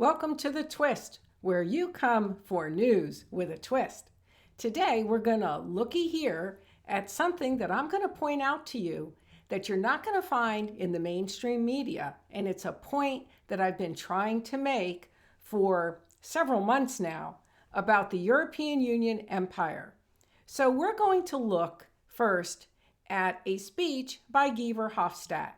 Welcome to The Twist, where you come for news with a twist. Today, we're going to looky here at something that I'm going to point out to you that you're not going to find in the mainstream media. And it's a point that I've been trying to make for several months now about the European Union empire. So we're going to look first at a speech by Guy Verhofstadt.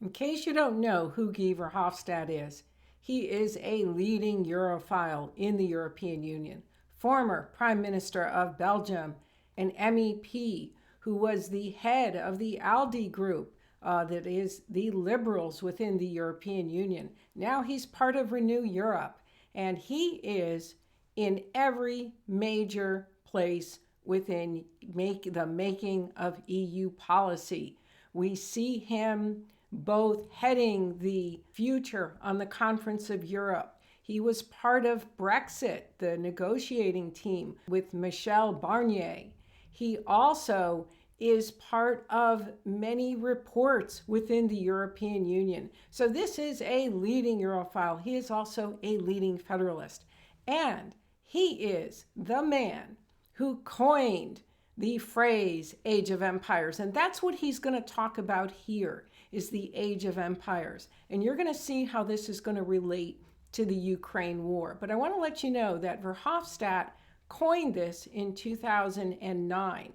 In case you don't know who Guy Verhofstadt is, he is a leading Europhile in the European Union, former Prime Minister of Belgium, an MEP who was the head of the ALDE group, that is the liberals within the European Union. Now he's part of Renew Europe, and he is in every major place within the making of EU policy. We see him both heading the future on the Conference of Europe. He was part of Brexit, the negotiating team with Michel Barnier. He also is part of many reports within the European Union. So this is a leading Europhile. He is also a leading federalist. And he is the man who coined the phrase Age of Empires. And that's what he's going to talk about here, is the Age of Empires. And you're going to see how this is going to relate to the Ukraine war. But I want to let you know that Verhofstadt coined this in 2009.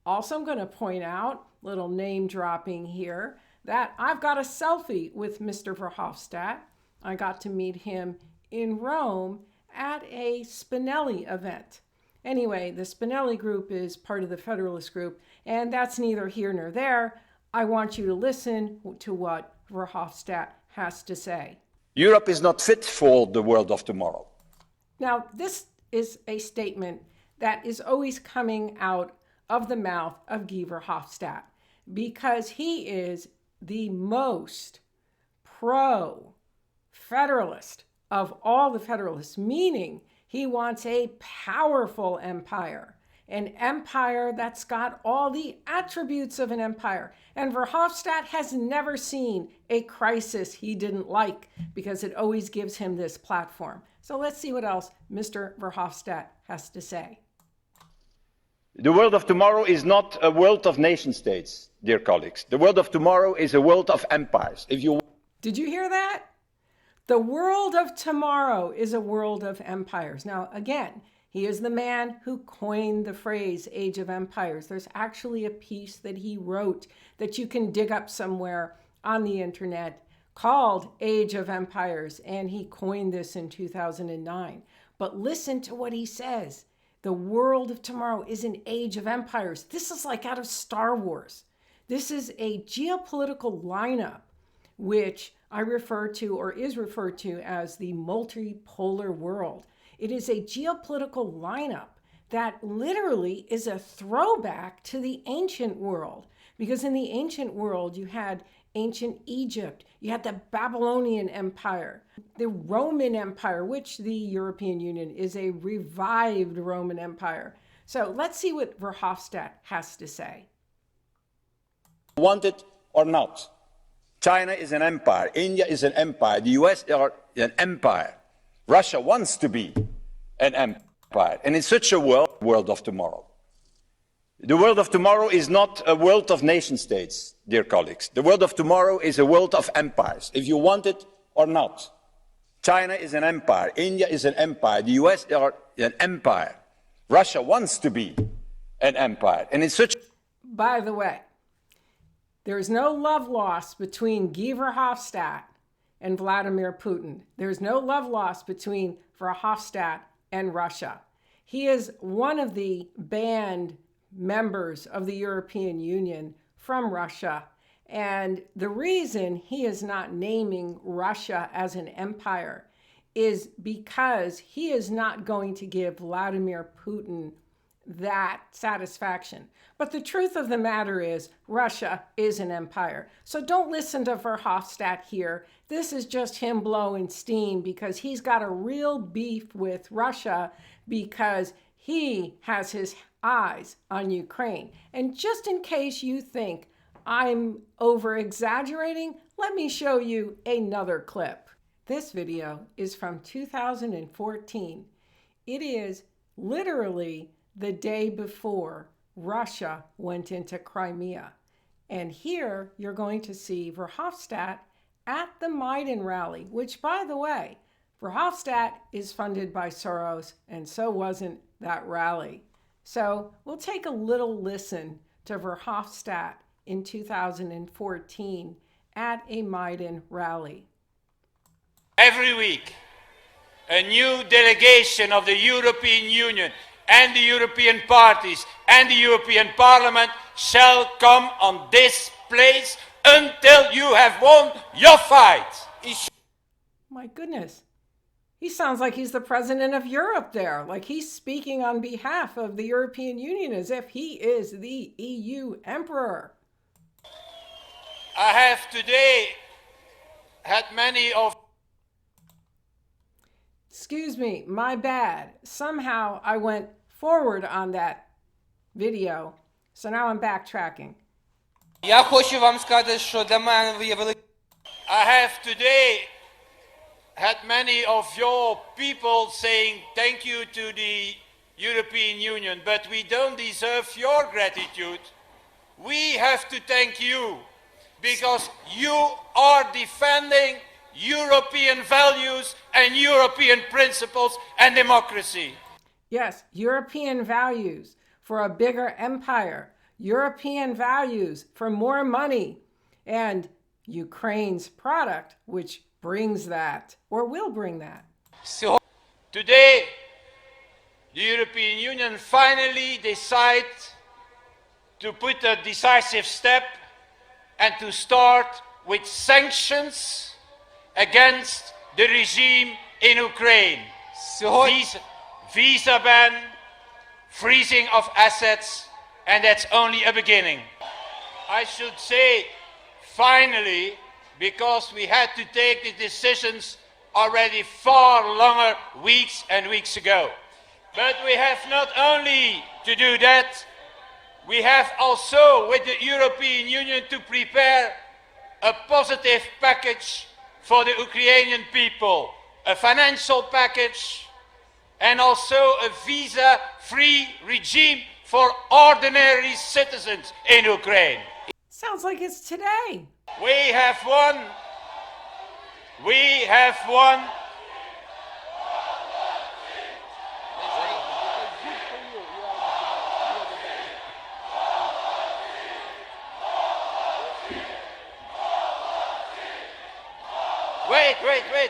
Also, I'm going to point out, little name dropping here, that I've got a selfie with Mr. Verhofstadt. I got to meet him in Rome at a Spinelli event. Anyway, the Spinelli group is part of the Federalist group, and that's neither here nor there. I want you to listen to what Verhofstadt has to say. Europe is not fit for the world of tomorrow. Now, this is a statement that is always coming out of the mouth of Guy Verhofstadt because he is the most pro-federalist of all the federalists, meaning he wants a powerful empire, an empire that's got all the attributes of an empire. And Verhofstadt has never seen a crisis he didn't like because it always gives him this platform. So let's see what else Mr. Verhofstadt has to say. The world of tomorrow is not a world of nation states, dear colleagues. The world of tomorrow is a world of empires. Did you hear that? The world of tomorrow is a world of empires. Now, again, he is the man who coined the phrase Age of Empires. There's actually a piece that he wrote that you can dig up somewhere on the internet called Age of Empires, and he coined this in 2009. But listen to what he says. The world of tomorrow is an age of empires. This is like out of Star Wars. This is a geopolitical lineup, which I refer to or is referred to as the multipolar world. It is a geopolitical lineup that literally is a throwback to the ancient world. Because in the ancient world, you had ancient Egypt, you had the Babylonian Empire, the Roman Empire, which the European Union is a revived Roman Empire. So let's see what Verhofstadt has to say. Want it or not? China is an empire. India is an empire. The US are an empire. Russia wants to be an empire. And in such a world of tomorrow. The world of tomorrow is not a world of nation states, dear colleagues. The world of tomorrow is a world of empires, if you want it or not. China is an empire. India is an empire. The US are an empire. Russia wants to be an empire. And in such... By the way, there is no love lost between Guy Verhofstadt and Vladimir Putin. There's no love lost between Verhofstadt and Russia. He is one of the banned members of the European Union from Russia. And the reason he is not naming Russia as an empire is because he is not going to give Vladimir Putin that satisfaction. But the truth of the matter is Russia is an empire. So don't listen to Verhofstadt here. This is just him blowing steam because he's got a real beef with Russia because he has his eyes on Ukraine. And just in case you think I'm over exaggerating, let me show you another clip. This video is from 2014. It is literally the day before Russia went into Crimea. And here you're going to see Verhofstadt at the Maidan rally, which, by the way, Verhofstadt is funded by Soros, and so wasn't that rally. So we'll take a little listen to Verhofstadt in 2014 at a Maidan rally. Every week, a new delegation of the European Union and the European parties and the European Parliament shall come on this place until you have won your fight. My goodness. He sounds like he's the president of Europe there, like he's speaking on behalf of the European Union as if he is the EU emperor. I have today had many of... Excuse me, my bad. Somehow I went forward on that video, so now I'm backtracking. Я хочу вам сказати, що для мене ви є великим. I have today had many of your people saying thank you to the European Union, but we don't deserve your gratitude. We have to thank you because you are defending European values and European principles and democracy. Yes, European values for a bigger empire, European values for more money, and Ukraine's product, which brings that, or will bring that. Today, the European Union finally decided to put a decisive step and to start with sanctions against the regime in Ukraine. Visa ban, freezing of assets, and that's only a beginning. I should say, finally, because we had to take the decisions already far longer weeks and weeks ago. But we have not only to do that, we have also with the European Union to prepare a positive package for the Ukrainian people, a financial package, and also a visa-free regime for ordinary citizens in Ukraine. Sounds like it's today. We have won. We have won.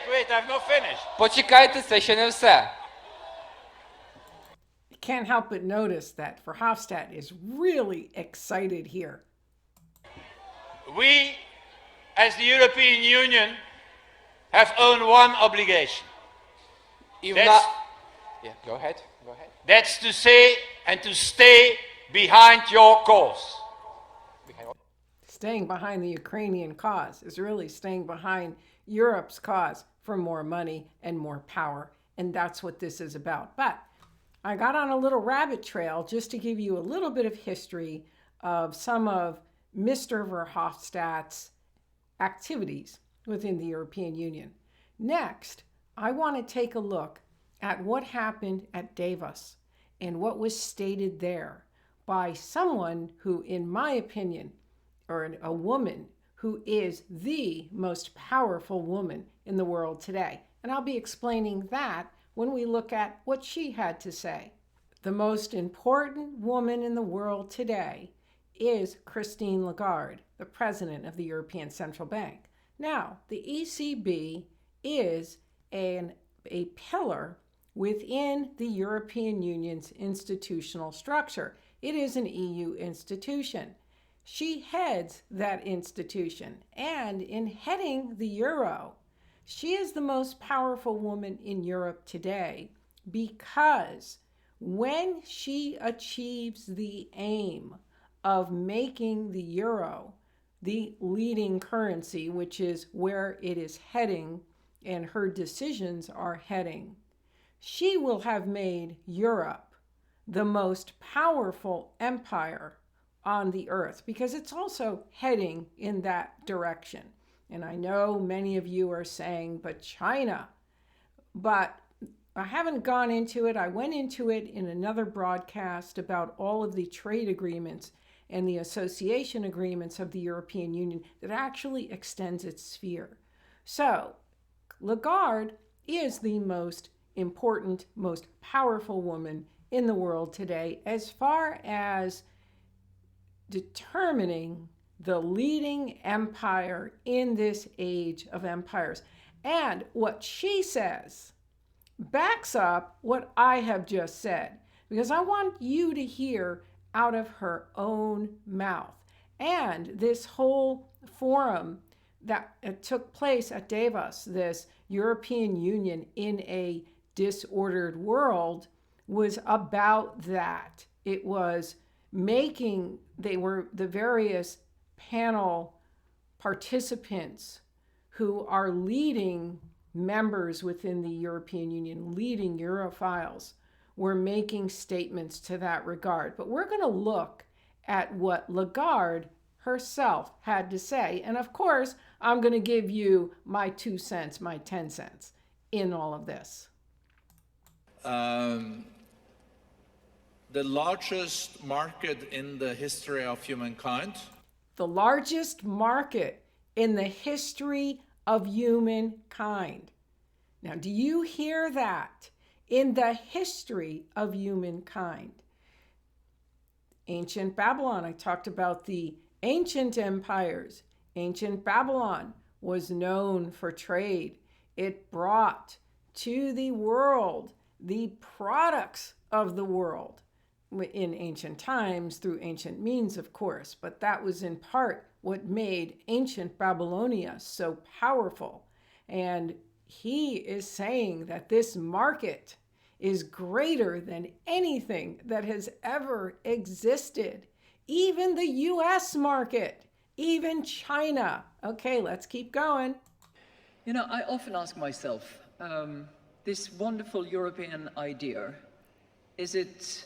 Wait, I've not finished. Почекайте, це ще не все. Can't help but notice that Verhofstadt is really excited here. We, as the European Union, have only one obligation. Yeah, go ahead. That's to say and to stay behind your cause. Staying behind the Ukrainian cause is really staying behind Europe's cause for more money and more power. And that's what this is about. But I got on a little rabbit trail just to give you a little bit of history of some of Mr. Verhofstadt's activities within the European Union. Next, I want to take a look at what happened at Davos and what was stated there by someone who, in my opinion, or a woman who is the most powerful woman in the world today. And I'll be explaining that when we look at what she had to say. The most important woman in the world today is Christine Lagarde, the president of the European Central Bank. Now, the ECB is a pillar within the European Union's institutional structure. It is an EU institution. She heads that institution, and in heading the euro, she is the most powerful woman in Europe today because when she achieves the aim of making the euro the leading currency, which is where it is heading and her decisions are heading, she will have made Europe the most powerful empire on the earth because it's also heading in that direction. And I know many of you are saying, but China. But I haven't gone into it. I went into it in another broadcast about all of the trade agreements and the association agreements of the European Union that actually extends its sphere. So Lagarde is the most important, most powerful woman in the world today as far as determining the leading empire in this age of empires. And what she says backs up what I have just said, because I want you to hear out of her own mouth. And this whole forum that took place at Davos, this European Union in a disordered world, was about that. It was they were the various panel participants who are leading members within the European Union, leading Europhiles, were making statements to that regard. But we're going to look at what Lagarde herself had to say. And of course, I'm going to give you my 2 cents, my 10 cents in all of this. The largest market in the history of humankind. The largest market in the history of humankind. Now, do you hear that? In the history of humankind. Ancient Babylon, I talked about the ancient empires. Ancient Babylon was known for trade. It brought to the world the products of the world in ancient times through ancient means, of course, but that was in part what made ancient Babylonia so powerful. And he is saying that this market is greater than anything that has ever existed. Even the US market, even China. Okay, let's keep going. You know, I often ask myself, this wonderful European idea, is it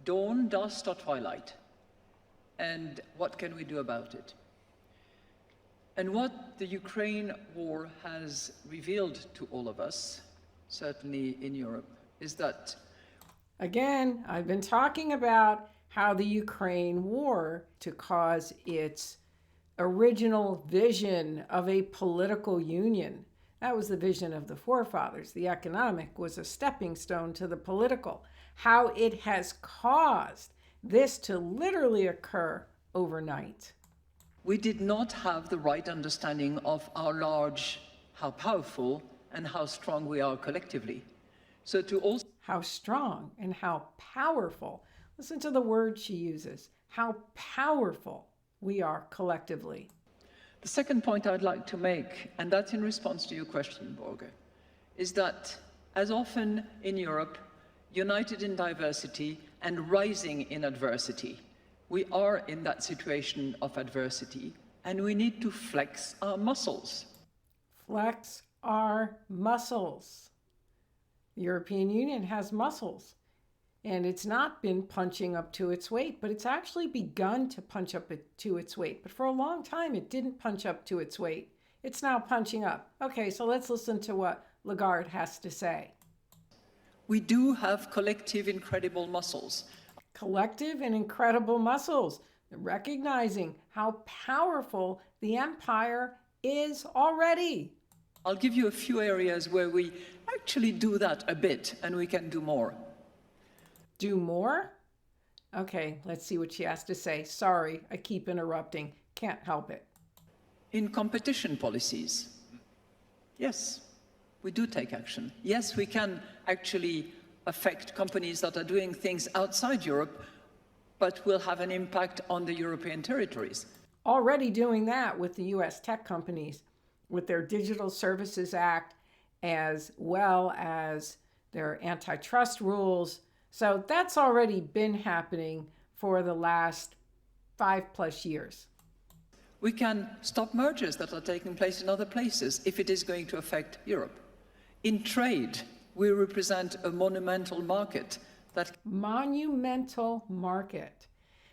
dawn, dusk, or twilight? And what can we do about it? And what the Ukraine war has revealed to all of us, certainly in Europe, is that... Again, I've been talking about how the Ukraine war, to cause its original vision of a political union, that was the vision of the forefathers. The economic was a stepping stone to the political. How it has caused this to literally occur overnight. We did not have the right understanding of how powerful and how strong we are collectively. So to also... How strong and how powerful. Listen to the word she uses. How powerful we are collectively. The second point I'd like to make, and that's in response to your question, Borge, is that as often in Europe, united in diversity and rising in adversity, we are in that situation of adversity, and we need to flex our muscles. Flex our muscles. The European Union has muscles, and it's not been punching up to its weight, but it's actually begun to punch up to its weight. But for a long time, it didn't punch up to its weight. It's now punching up. Okay, so let's listen to what Lagarde has to say. We do have collective incredible muscles. Collective and incredible muscles, recognizing how powerful the empire is already. I'll give you a few areas where we actually do that a bit, and we can do more. Do more? Okay, let's see what she has to say. Sorry, I keep interrupting. Can't help it. In competition policies, yes, we do take action. Yes, we can actually affect companies that are doing things outside Europe, but will have an impact on the European territories. Already doing that with the US tech companies, with their Digital Services Act, as well as their antitrust rules. So that's already been happening for the last 5+ years. We can stop mergers that are taking place in other places if it is going to affect Europe. In trade, we represent a monumental market that... Monumental market.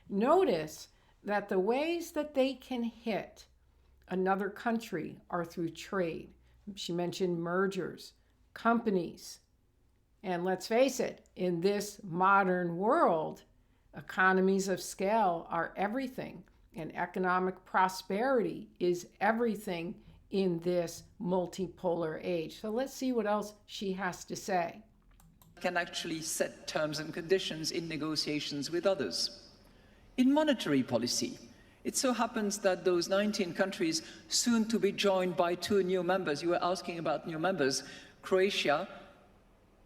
Notice that the ways that they can hit another country are through trade. She mentioned mergers, companies. And let's face it, in this modern world, economies of scale are everything, and economic prosperity is everything in this multipolar age. So let's see what else she has to say. Can actually set terms and conditions in negotiations with others. In monetary policy, it so happens that those 19 countries, soon to be joined by 2 new members, you were asking about new members, Croatia,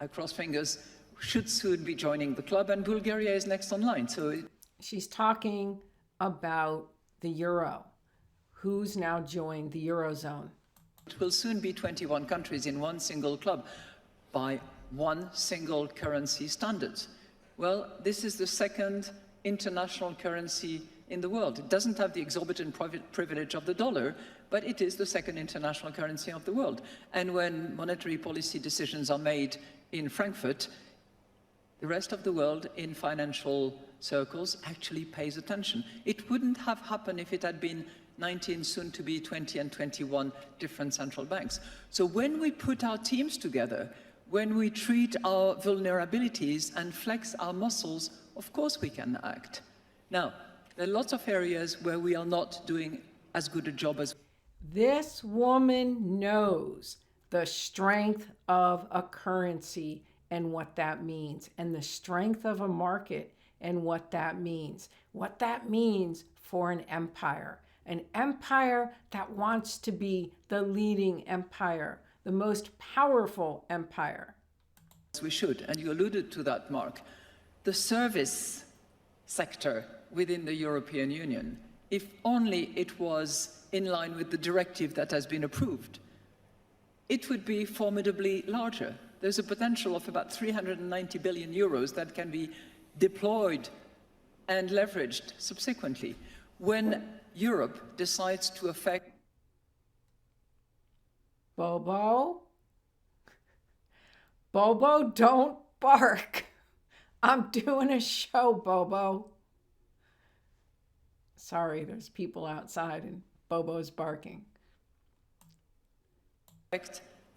I cross fingers, should soon be joining the club, and Bulgaria is next online. She's talking about the euro. Who's now joined the Eurozone? It will soon be 21 countries in one single club by one single currency standard. Well, this is the second international currency in the world. It doesn't have the exorbitant privilege of the dollar, but it is the second international currency of the world. And when monetary policy decisions are made in Frankfurt, the rest of the world in financial circles actually pays attention. It wouldn't have happened if it had been 19, soon to be 20 and 21 different central banks. So when we put our teams together, when we treat our vulnerabilities and flex our muscles, of course we can act. Now, there are lots of areas where we are not doing as good a job as. This woman knows the strength of a currency and what that means, and the strength of a market and what that means for an empire that wants to be the leading empire, the most powerful empire. We should, and you alluded to that, Mark. The service sector within the European Union, if only it was in line with the directive that has been approved, it would be formidably larger. There's a potential of about 390 billion euros that can be deployed and leveraged subsequently when Europe decides to affect. Bobo, don't bark. I'm doing a show, Bobo. Sorry, there's people outside and Bobo's barking.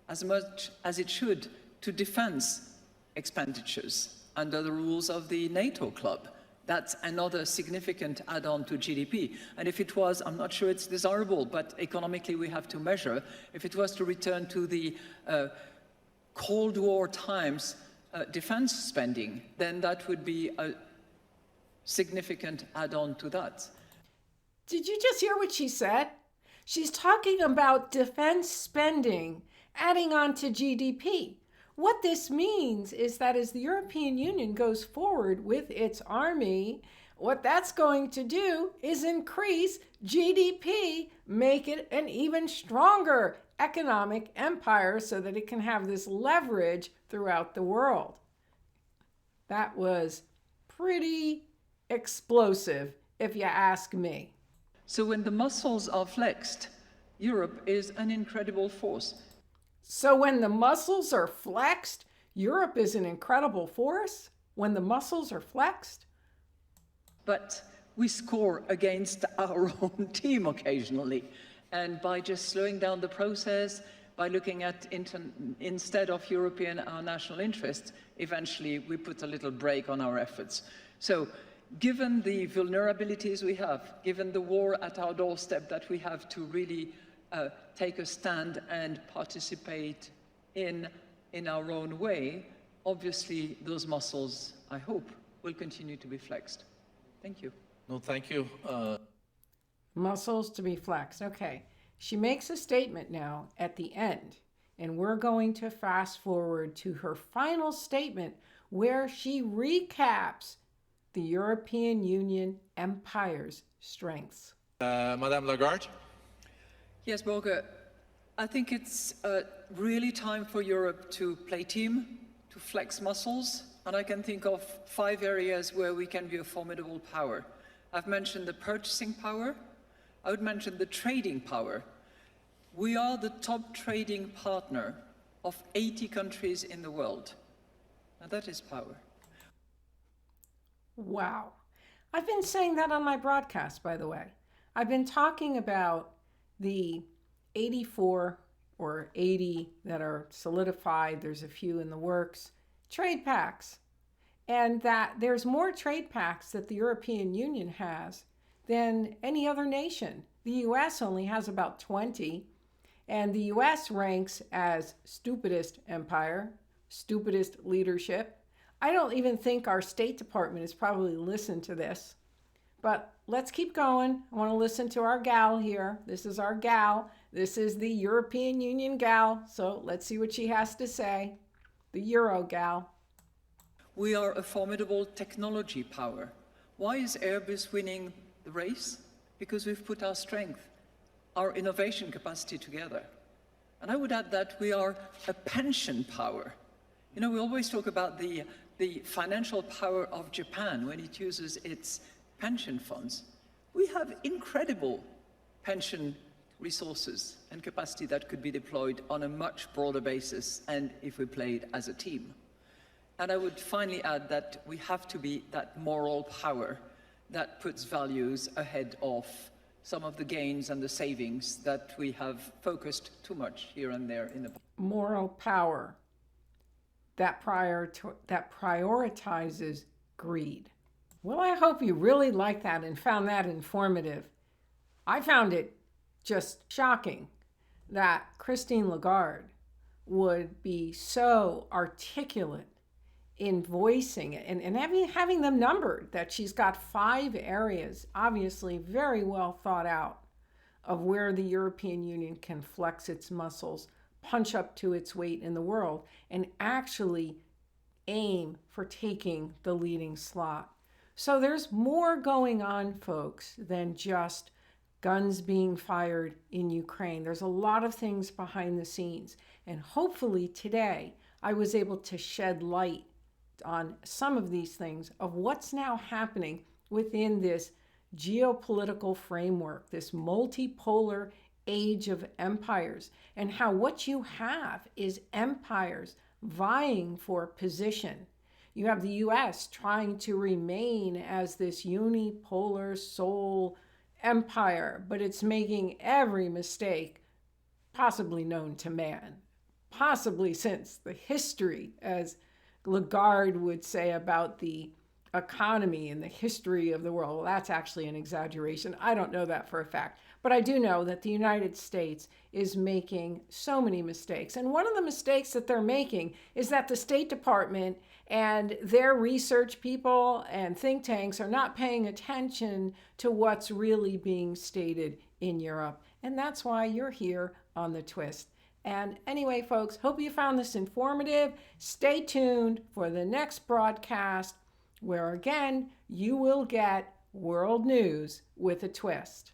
As much as it should to defense expenditures under the rules of the NATO club. That's another significant add-on to GDP. And if it was, I'm not sure it's desirable, but economically we have to measure, if it was to return to the Cold War times defense spending, then that would be a significant add-on to that. Did you just hear what she said? She's talking about defense spending adding on to GDP. What this means is that as the European Union goes forward with its army, what that's going to do is increase GDP, make it an even stronger economic empire so that it can have this leverage throughout the world. That was pretty explosive, if you ask me. So when the muscles are flexed, Europe is an incredible force. So when the muscles are flexed, Europe is an incredible force? When the muscles are flexed? But we score against our own team occasionally. And by just slowing down the process, by looking at, instead of European, our national interests, eventually we put a little brake on our efforts. So given the vulnerabilities we have, given the war at our doorstep that we have to really take a stand and participate in our own way, obviously those muscles, I hope, will continue to be flexed. Thank you. No, thank you. Muscles to be flexed. Okay. She makes a statement now at the end, and we're going to fast forward to her final statement where she recaps the European Union empire's strengths. Madame Lagarde? Yes, Borge, I think it's really time for Europe to play team, to flex muscles, and I can think of 5 areas where we can be a formidable power. I've mentioned the purchasing power. I would mention the trading power. We are the top trading partner of 80 countries in the world. Now that is power. Wow. I've been saying that on my broadcast, by the way. I've been talking about the 84 or 80 that are solidified, there's a few in the works, trade pacts. And that there's more trade pacts that the European Union has than any other nation. The US only has about 20, and the US ranks as stupidest empire, stupidest leadership. I don't even think our State Department has probably listened to this. But let's keep going. I want to listen to our gal here. This is our gal. This is the European Union gal. So let's see what she has to say. The Euro gal. We are a formidable technology power. Why is Airbus winning the race? Because we've put our strength, our innovation capacity together. And I would add that we are a pension power. You know, we always talk about the financial power of Japan when it uses its pension funds. We have incredible pension resources and capacity that could be deployed on a much broader basis and if we played as a team. And I would finally add that we have to be that moral power that puts values ahead of some of the gains and the savings that we have focused too much here and there in the moral power that prioritizes greed. Well, I hope you really liked that and found that informative. I found it just shocking that Christine Lagarde would be so articulate in voicing it and having them numbered, that she's got 5 areas, obviously very well thought out, of where the European Union can flex its muscles, punch up to its weight in the world, and actually aim for taking the leading slot. So there's more going on, folks, than just guns being fired in Ukraine. There's a lot of things behind the scenes. And hopefully today I was able to shed light on some of these things of what's now happening within this geopolitical framework, this multipolar age of empires, and how what you have is empires vying for position. You have the US trying to remain as this unipolar sole empire, but it's making every mistake possibly known to man, possibly since the history, as Lagarde would say about the economy and the history of the world. Well, that's actually an exaggeration. I don't know that for a fact. But I do know that the United States is making so many mistakes. And one of the mistakes that they're making is that the State Department and their research people and think tanks are not paying attention to what's really being stated in Europe. And that's why you're here on The Twist. And anyway, folks, hope you found this informative. Stay tuned for the next broadcast, where again, you will get world news with a twist.